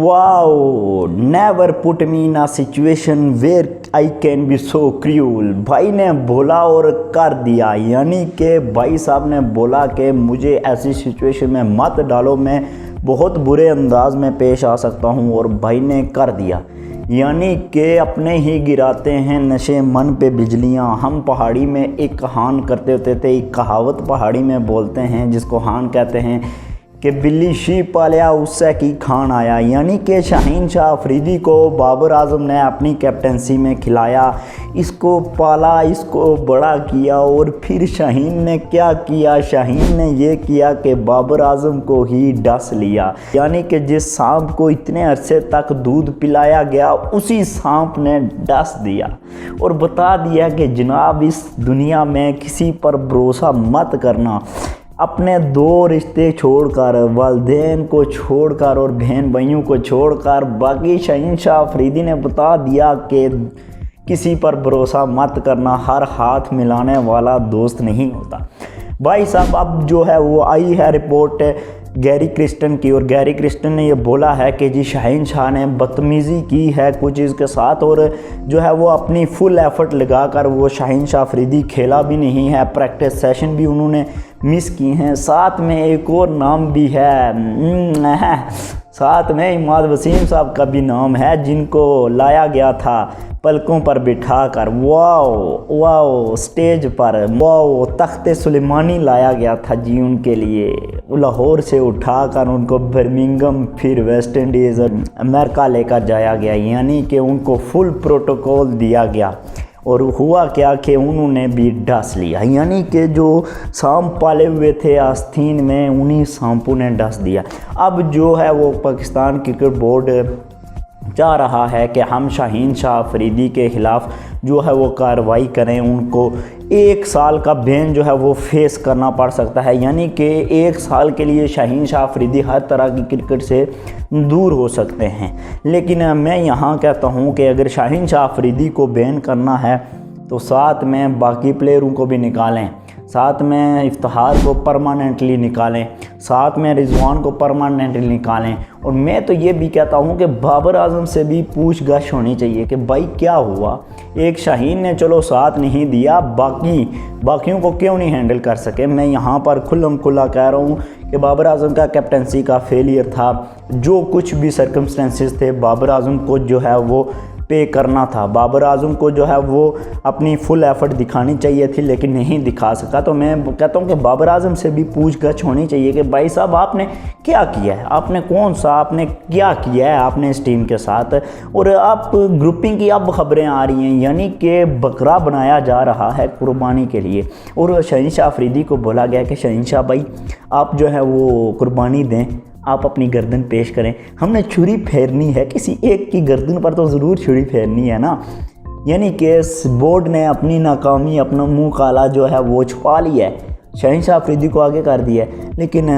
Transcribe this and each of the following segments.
Wow, never put me in a situation where I can be so cruel. भाई ने बोला और कर दिया, यानी कि भाई साहब ने बोला कि मुझे ऐसी सिचुएशन में मत डालो, मैं बहुत बुरे अंदाज में पेश आ सकता हूं, और भाई ने कर दिया। यानी कि अपने ही गिराते हैं नशे मन पे बिजलियां। हम पहाड़ी में एक कहान करते होते थे, एक कहावत पहाड़ी में बोलते हैं जिसको हान कहते हैं कि बिल्ली शीप पालिया उससे की खान आया। यानी कि शाहीन शाह अफरीदी को बाबर आजम ने अपनी कैप्टनसी में खिलाया, इसको पाला, इसको बड़ा किया, और फिर शाहीन ने क्या किया, शाहीन ने ये किया कि बाबर आजम को ही डस लिया। यानी कि जिस सांप को इतने अरसे तक दूध पिलाया गया, उसी सांप ने डस दिया और बता दिया कि जनाब इस दुनिया में किसी पर भरोसा मत करना। अपने दो रिश्ते छोड़कर, वालिदैन को छोड़कर और बहन भाइयों को छोड़कर, बाकी शाहीन शाह अफरीदी ने बता दिया कि किसी पर भरोसा मत करना, हर हाथ मिलाने वाला दोस्त नहीं होता। भाई साहब अब जो है वो आई है रिपोर्ट गैरी क्रिस्टन की, और गैरी क्रिस्टन ने ये बोला है कि जी शाहीन शाह ने बदतमीज़ी की है कुछ इसके साथ, और जो है वो अपनी फुल एफर्ट लगाकर वो शाहीन शाह अफरीदी खेला भी नहीं है, प्रैक्टिस सेशन भी उन्होंने मिस की हैं। साथ में एक और नाम भी है, साथ में इमाद वसीम साहब का भी नाम है, जिनको लाया गया था पलकों पर बिठाकर, वाओ वाओ, स्टेज पर, वाओ, तख्ते सुलेमानी लाया गया था जी उनके लिए। लाहौर से उठाकर उनको बर्मिंघम, फिर वेस्ट इंडीज़, अमेरिका लेकर जाया गया, यानी कि उनको फुल प्रोटोकॉल दिया गया। और हुआ क्या कि उन्होंने भी डस लिया, यानी कि जो सांप पाले हुए थे आस्तीन में, उन्हीं सांपों ने डस दिया। अब जो है वो पाकिस्तान क्रिकेट बोर्ड चाह रहा है कि हम शाहीन शाह अफरीदी के ख़िलाफ़ जो है वो कार्रवाई करें, उनको 1 साल का बैन जो है वो फेस करना पड़ सकता है। यानी कि 1 साल के लिए शाहीन शाह अफरीदी हर तरह की क्रिकेट से दूर हो सकते हैं। लेकिन मैं यहाँ कहता हूँ कि अगर शाहीन शाह अफरीदी को बैन करना है तो साथ में बाकी प्लेयरों को भी निकालें, साथ में इफ्तिखार को परमानेंटली निकालें, साथ में रिजवान को परमानेंटली निकालें। और मैं तो ये भी कहता हूँ कि बाबर आजम से भी पूछगछ होनी चाहिए कि भाई क्या हुआ, एक शाहीन ने चलो साथ नहीं दिया, बाकियों को क्यों नहीं हैंडल कर सके। मैं यहाँ पर खुल्लम खुल्ला कह रहा हूँ कि बाबर आजम का कैप्टनसी का फेलियर था, जो कुछ भी सर्कमस्टेंसेस थे बाबर आजम को जो है वो पे करना था, बाबर आजम को जो है वो अपनी फुल एफर्ट दिखानी चाहिए थी, लेकिन नहीं दिखा सका। तो मैं कहता हूँ कि बाबर आजम से भी पूछगछ होनी चाहिए कि भाई साहब आपने क्या किया है, आपने क्या किया है आपने इस टीम के साथ। और आप ग्रुपिंग की अब खबरें आ रही हैं, यानी कि बकरा बनाया जा रहा है कुर्बानी के लिए, और शाहीन शाह अफरीदी को बोला गया कि शाहीन शाह भाई आप जो है वो कुर्बानी दें, आप अपनी गर्दन पेश करें, हमने छुरी फेरनी है, किसी एक की गर्दन पर तो ज़रूर छुरी फेरनी है ना। यानी कि बोर्ड ने अपनी नाकामी, अपना मुंह काला जो है वो छुपा लिया है, शाहीन शाह अफरीदी को आगे कर दिया है। लेकिन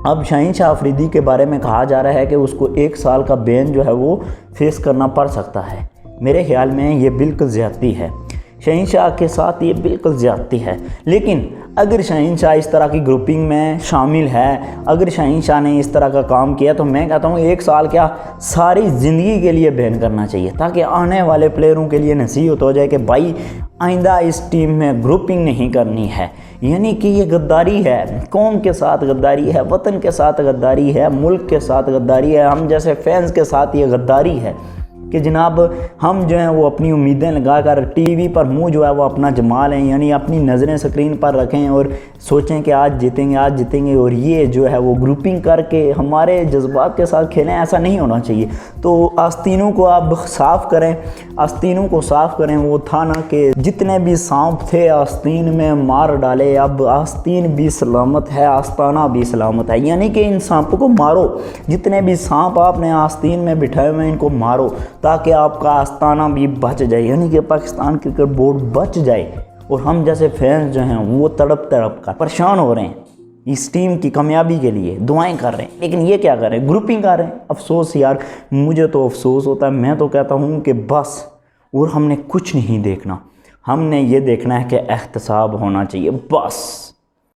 अब शाहीन शाह अफरीदी के बारे में कहा जा रहा है कि उसको 1 साल का बैन जो है वो फेस करना पड़ सकता है। मेरे ख्याल में ये बिल्कुल ज़्यादती है, शाहीन शाह के साथ ये बिल्कुल ज़्यादती है। लेकिन अगर शाहीन शाह इस तरह की ग्रुपिंग में शामिल है, अगर शाहीन शाह ने इस तरह का काम किया, तो मैं कहता हूँ 1 साल क्या सारी ज़िंदगी के लिए बैन करना चाहिए, ताकि आने वाले प्लेयरों के लिए नसीहत हो जाए कि भाई आइंदा इस टीम में ग्रुपिंग नहीं करनी है। यानी कि ये गद्दारी है, कौम के साथ गद्दारी है, वतन के साथ गद्दारी है, मुल्क के साथ गद्दारी है, हम जैसे फैंस के साथ ये गद्दारी है कि जनाब हम जो हैं वो अपनी उम्मीदें लगाकर टीवी पर मुंह जो है वो अपना जमा लें, यानी अपनी नज़रें स्क्रीन पर रखें और सोचें कि आज जीतेंगे, और ये जो है वो ग्रुपिंग करके हमारे जज्बात के साथ खेलें। ऐसा नहीं होना चाहिए। तो आस्तीनों को आप साफ़ करें, आस्तीनों को साफ़ करें। वो था ना कि जितने भी सांप थे आस्तीन में मार डाले, अब आस्तीन भी सलामत है, आस्ताना भी सलामत है। यानी कि इन सांपों को मारो, जितने भी सांप आपने आस्तीन में बिठाए हुए इनको मारो, ताकि आपका आस्ताना भी बच जाए, यानी कि पाकिस्तान क्रिकेट बोर्ड बच जाए। और हम जैसे फैंस जो हैं वो तड़प कर परेशान हो रहे हैं, इस टीम की कामयाबी के लिए दुआएं कर रहे हैं, लेकिन ये क्या कर रहे हैं, ग्रुपिंग कर रहे हैं। अफसोस यार, मुझे तो अफसोस होता है। मैं तो कहता हूँ कि बस, और हमने कुछ नहीं देखना, हमने ये देखना है कि एहतसाब होना चाहिए बस।